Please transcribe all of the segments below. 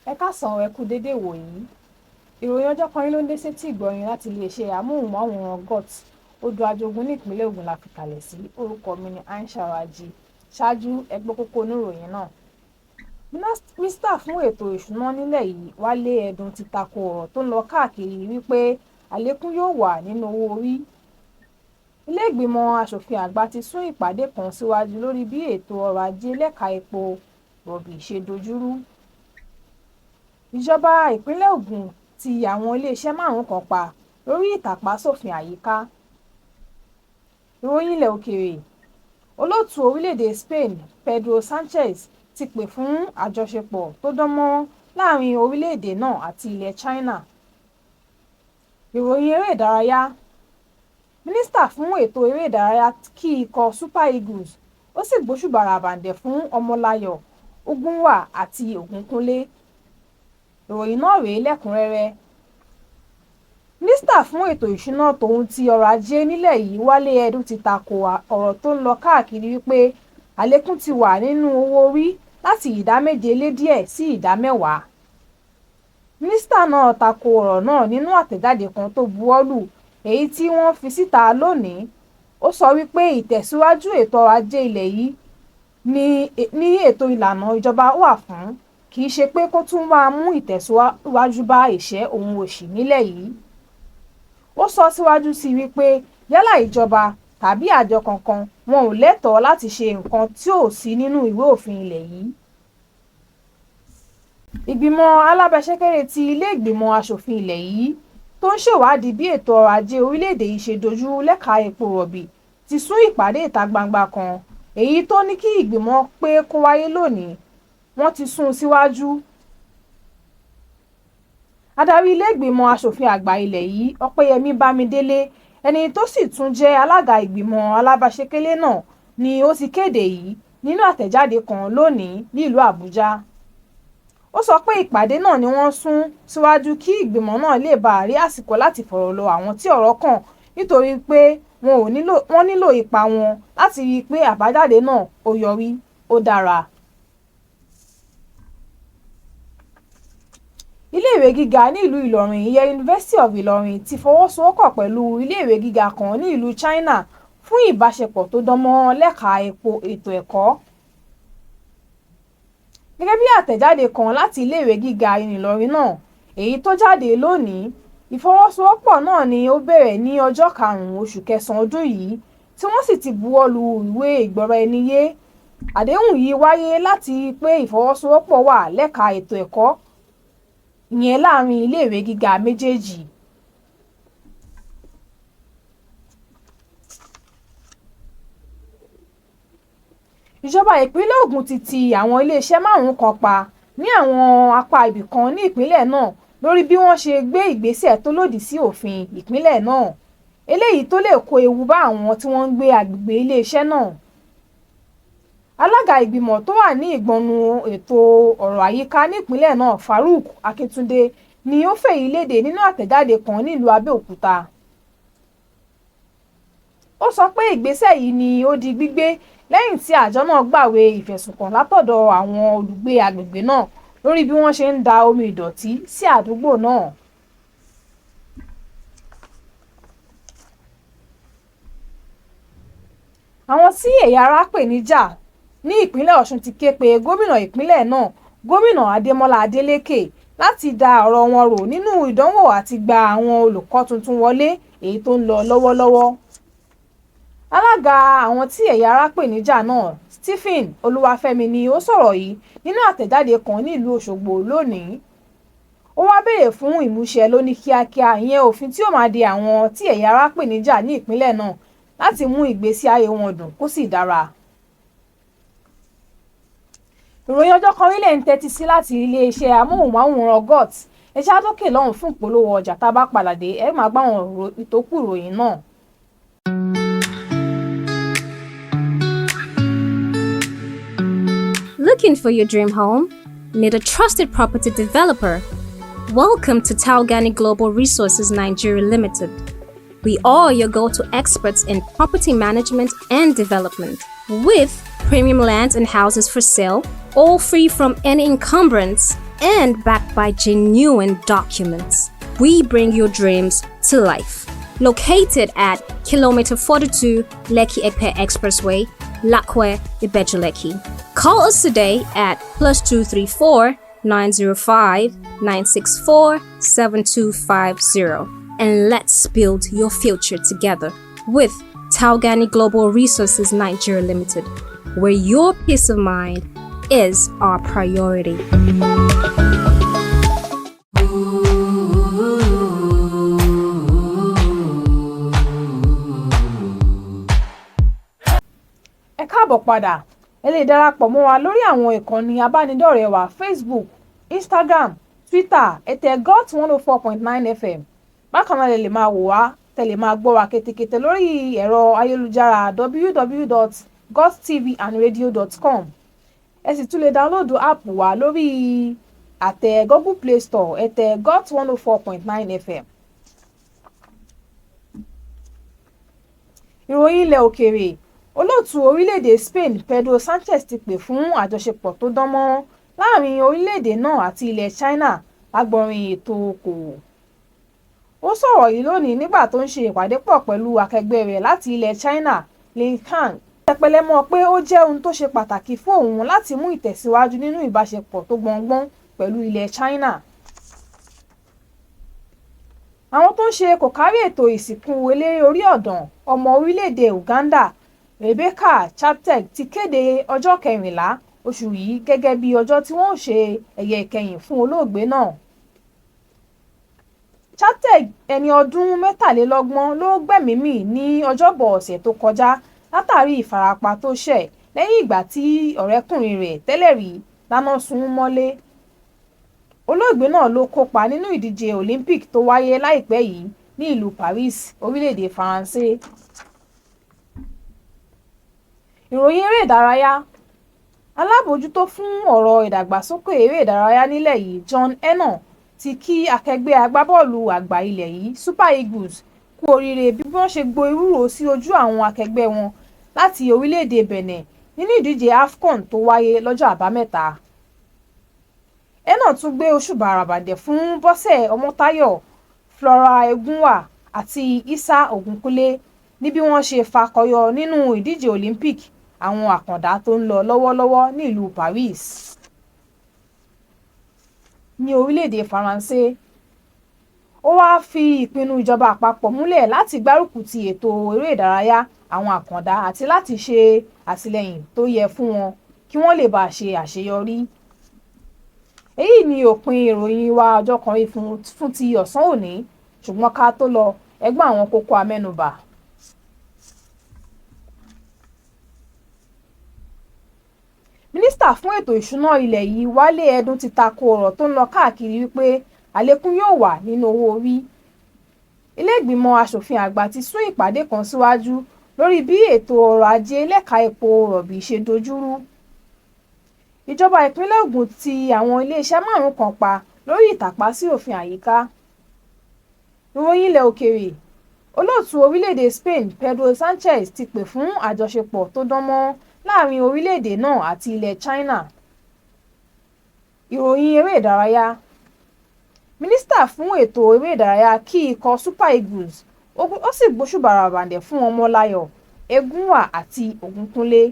Ẹ káàsán ẹ kú dédé wòyí. Ìròyìn ọjọ́ kan yín ló ń dé sétí ìgbọ̀yìn láti iléeṣẹ́ amóhùnmáwòrán GOT odò Ajogun ní ìpínlẹ̀ Ògùn la fi kalẹ̀ sí. Orúkọ mi ni Aisha Raji. Ṣáájú ẹ gbọ́ kókó oníròyìn náà. Mínísítà fún ètò ìṣúná nílẹ̀ yìí Wálé Ẹdùn ti tako ọ̀rọ̀ tó ń lọ káàkiri wípé àlékún yóò wà nínú owó orí. Ilé ìgbìmọ̀ aṣòfin àgbà ti sún ìpàdé kan síwájú lórí bí ètò ọrọ̀ ajé lẹ́ka epo rọ̀bì ṣe dojúrú. Ìjọba ìpínlẹ̀ Ògùn ti àwọn iléeṣẹ́ 5 kan pa lórí ìtàpá sófin àyíká. Ìròyìn ilẹ̀ òkèèrè. Olóòtú orílẹ̀-èdè Spain Pedro Sanchez ti pè fún àjọṣepọ̀ tó dánmọ́rán láàrin orílẹ̀-èdè náà àti ilẹ̀ China. Ìròyìn eré ìdárayá. Mínísítà fún ètò eré ìdárayá kí ikọ̀ Super Eagles ó sì gbóṣùbà ràbàǹdẹ̀ fún Ọmọláyọ̀ Ògúnwà àti Ògúnkúnlé. Ìròyìn náà rèé lẹ́kùnrẹ́rẹ́. Mínísítà fún ètò ìṣúná tòun ti ọrọ̀ ajé nílẹ̀ yìí Wálé Ẹdùn ti tako ọ̀rọ̀ tó ń lọ káàkiri wípé àlékún ti wà nínú owó orí láti 7% sí 10%. Mínísítà náà tako ọ̀rọ̀ náà nínú àtẹ̀jáde kan tó buwọ́lù èyí tí wọ́n fi síta lónìí. Ó sọ wípé ìtẹ̀síwájú ètò ọrọ̀ ajé ilẹ̀ yìí ní ètò ìlànà ìjọba wà fún, kì í ṣe pé kó tún máa mú ìtẹ̀síwájú bá ìṣẹ́ òun òṣì nílẹ̀ yìí. Ó sọ síwájú sí wípé yálà ìjọba tàbí àjọ kankan wọn ò lẹ́tọ̀ọ́ láti ṣe nǹkan tí ò sí nínú ìwé òfin ilẹ̀ yìí. Ìgbìmọ̀ alábẹ́sẹ́kẹ́lé ti ilé ìgbìmọ̀ aṣòfin ilẹ̀ yìí tó ń ṣèwádìí bí ètò ọrọ̀ ajé orílẹ̀-èdè yìí ṣe dojú lẹ́ka epo rọ̀bì ti sún ìpàdé ìta gbangba kan èyí tó ní kí ìgbìmọ̀ pé kó wáyé lónìí. Wọ́n ti sún síwájú. Adarí ilé ìgbìmọ̀ aṣòfin àgbà ilẹ̀ yìí Ọpẹ́yẹmí Bámidélé ẹni tó sì tún jẹ́ alága ìgbìmọ̀ alábẹ́sẹ́kẹ́lé náà ni ó ti kéde yìí nínú àtẹ̀jáde kan lónìí nílùú Àbújá. Ó sọ pé ìpàdé náà ni wọ́n sún síwájú kí ìgbìmọ̀ náà lè bá rí àsìkò láti fọ̀rọ̀ lọ àwọn tí ọ̀rọ̀ kàn nítorí pé wọ́n nílò ipa wọn láti rí i pé àbájáde náà ó yọrí ó dára. Iléèwé gíga ní ìlú Ìlọrin ìyẹn University of Ìlọrin ti fọwọ́sowọ́pọ̀ pẹ̀lú iléèwé gíga kan ní ìlú China fún ìbáṣepọ̀ tó dánmọ́rán lẹ́ka ètò ẹ̀kọ́. Gẹ́gẹ́ bí àtẹ̀jáde kan láti iléèwé gíga Ìlọrin náà èyí tó jáde lónìí, ìfọwọ́sowọ́pọ̀ náà ni ó bẹ̀rẹ̀ ní ọjọ́ 5 oṣù kẹsàn-án ọdún yìí tí wọ́n sì ti buwọ́lu ìwé ìgbọ́ra-ẹni-yé. Àdéhùn yìí wáyé láti pé ìfọwọ́sowọ́pọ̀ wà lẹ́ka ètò ẹ̀kọ́ ìyẹn láàrin iléèwé gíga méjèèjì. Ìjọba ìpínlẹ̀ Ògùn ti ti àwọn iléeṣẹ́ 5 kan pa ní àwọn apá ibì kan ní ìpínlẹ̀ náà lórí bí wọ́n ṣe gbé ìgbésẹ̀ tó lòdì sí òfin ìpínlẹ̀ náà, eléyìí tó lè kó ewu bá àwọn tí wọ́n ń gbé agbègbè iléeṣẹ́ náà. Alága ìgbìmọ̀ tó wà ní ìgbọnnu ètò ọ̀rọ̀ àyíká nípínlẹ̀ náà Farouk Akíntúndé ni ó fèyí léde nínú àtẹ̀jáde kan nílùú Abẹ́òkúta. Ó sọ pé ìgbésẹ̀ yìí ni ó di gbígbé lẹ́yìn tí àjọ náà gbàwé ìfẹ̀sùnkàn látọ̀dọ̀ àwọn olùgbé agbègbè náà lórí bí wọ́n ṣe ń da omi ìdọ̀tí sí àdúgbò náà. Àwọn tí ẹ̀yà ara pè níjà ní ìpínlẹ̀ Ọ̀ṣun ti ké pe gómìnà ìpínlẹ̀ náà gómìnà Adémọ́lá Adélékè láti da ọ̀rọ̀ wọn rò nínú ìdánwò àti gba àwọn olùkọ́ tuntun wọlé èyí tó ń lọ lọ́wọ́lọ́wọ́. Alága àwọn tí ẹ̀yà ara pè níjà náà Stephen Olúwafẹ́mi ni ó sọ̀rọ̀ yìí nínú àtẹ̀jáde kan nílùú Òṣogbo lónìí. Ó wá béèrè fún ìmúṣẹ lóní kíákíá ìyẹn òfin tí ó máa de àwọn tí ẹ̀yà ara pè níjà ní ìpínlẹ̀ náà láti mú ìgbésí ayé wọn dùn kó sì dára. Ìròyìn ọjọ́ kan rílẹ̀ ń tẹ́tí sí láti iléeṣẹ́ amóhùnmáwòrán GOT. Ẹ ṣáà dókè lọ́hùn fún ìpolówó ọjà tá a bá padà dé ẹ máa gbá àwọn ìtókù ìròyìn náà. Looking for your dream home? Need a trusted property developer? Welcome to Taugani Global Resources Nigeria Limited. We are your go-to experts in property management and development. With premium lands and houses for sale, all free from any encumbrance, and backed by genuine documents. We bring your dreams to life. Located at Kilometer 42 Lekki Ekpe Expressway, Lakwe, Ibeju-Lekki. Call us today at +234 905 964 7250 and let's build your future together with Taugani Global Resources Nigeria Limited, where your peace of mind is our priority. Ẹ káàbọ̀ padà. Ẹ lè darapọ̀ mọ́ wa lórí àwọn ìkànnì abánidọ́rẹ̀ẹ́ wa Facebook, Instagram, Twitter, ẹ tẹ GOT 104.9 FM. Bákan náà lè máa wò wá, tẹ̀lé máa gbọ́ wa ketekete lórí ẹ̀rọ ayélujára www.gottvandradio.com. Ẹ sì tún lè dáńlódù app wa lórí àtẹ Google Play Store, ẹ tẹ GOT 104.9 FM. Ìròyìn ilẹ̀ òkèèrè. Olóòtú orílẹ̀-èdè Spain Pedro Sanchez ti pè fún àjọṣepọ̀ tó dán mọ́rán láàrin orílẹ̀-èdè náà àti ilẹ̀ China lágbọ̀nrín ètò okòwò. Ó sọ̀rọ̀ yìí lónìí nígbà tó ń ṣe ìpàdé pọ̀ pẹ̀lú akẹgbẹ́ rẹ̀ láti ilẹ̀ China, Lin Kang. Tẹpẹlẹ mọ́ pé ó jẹ́ ohun tó ṣe pàtàkì fún òun láti mú ìtẹ̀síwájú nínú ìbáṣepọ̀ tó gbọngbọ́n pẹ̀lú ilẹ̀ China. Àwọn tó ń ṣe kòkárí ètò ìsìnkú eléré orí ọ̀dàn ọmọ orílẹ̀-èdè Uganda Rebecca Chaptek ti kéde ọjọ́ 14 oṣù yìí gẹ́gẹ́ bí ọjọ́ tí wọ́n ṣe ẹ̀yẹ ìkẹyìn fún olóògbé náà. Chaptek, ẹni ọdún 23, ló gbẹ̀mí mì ní ọjọ́bọ̀ ọ̀sẹ̀ tó kọjá látàrí ìfarapa tó ṣẹ̀ lẹ́yìn ìgbà tí ọ̀rẹ́kùnrin rẹ̀ tẹ́lẹ̀ rí dáná sun mọ́lé. Olóògbé náà ló kópa nínú ìdíje Olympic tó wáyé láìpẹ́ yìí ní ìlú Paris, orílẹ̀-èdè Faransé. Ìròyìn eré ìdárayá. Alábòójútó fún ọ̀rọ̀ ìdàgbàsókè eré ìdárayá nílẹ̀ yìí John Ennon ti kí akẹgbẹ́ agbábọ́ọ̀lù àgbà ilẹ̀ yìí Super Eagles kú oríire bí wọ́n ṣe gbo ewúro sí ojú àwọn akẹgbẹ́ wọn láti orílẹ̀-èdè Benin nínú ìdíje AFCON tó wáyé lọ́jọ́ àbámẹ́ta. Ennon tún gbé òṣùbà àràbàǹdẹ̀ fún Bọ́sẹ̀ Ọmọ́táyọ̀, Flora Egunwa àti Isa Ogunkunle ní bí wọ́n ṣe fakọyọ nínú ìdíje Olympic àwọn àkàndá tó ń lọ lọ́wọ́lọ́wọ́ ní ìlú Paris ní orílẹ̀-èdè Faransé. Ó wáá fi ìpinnu ìjọba àpapọ̀ múlẹ̀ láti gbárùkù ti ètò eré ìdárayá àwọn àkàndá àti láti ṣe àtìlẹ́yìn tó yẹ fún wọn kí wọ́n lè bá ṣe àṣeyọrí. Èyí ni òpin ìròyìn wa ọjọ́ kan rí fún ti ọ̀sán òní, ṣùgbọ́n ká tó lọ ẹgbẹ́ àwọn kókó amẹ́nubà. Mínísítà fún ètò ìṣúná ilẹ̀ yìí Wálé Ẹdùn ti tako ọ̀rọ̀ tó ń lọ káàkiri wípé àlékún yóò wà nínú owó orí. Ilé ìgbìmọ̀ aṣòfin àgbà ti sún ìpàdé kan síwájú lórí bí ètò ọrọ̀ ajé lẹ́ka epo rọ̀bì ṣe dojúrú. Ìjọba ìpínlẹ̀ Ògùn ti àwọn iléeṣẹ́ 5 kan pa lórí ìtàpá sí òfin àyíká. Ìròyìn ilẹ̀ òkèèrè. Olóòtú orílẹ̀-èdè Spain Pedro Sanchez ti pè fún àjọṣepọ̀ tó dán mọ́rán láàrin orílẹ̀-èdè náà àti ilẹ̀ China. Ìròyìn eré ìdárayá. Mínísítà fún ètò eré ìdárayá kí ikọ̀ Super Eagles ó sì gbóṣùbà àràbàǹdẹ̀ fún Ọmọláyọ̀, Egunwa àti Ògúnkúnlé.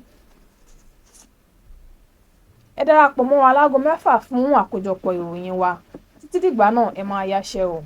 Ẹ darapọ̀ mọ́ wa láago 6 fún àkójọpọ̀ ìròyìn wa. Títí dìgbà náà ẹ máa yáṣẹ́ o.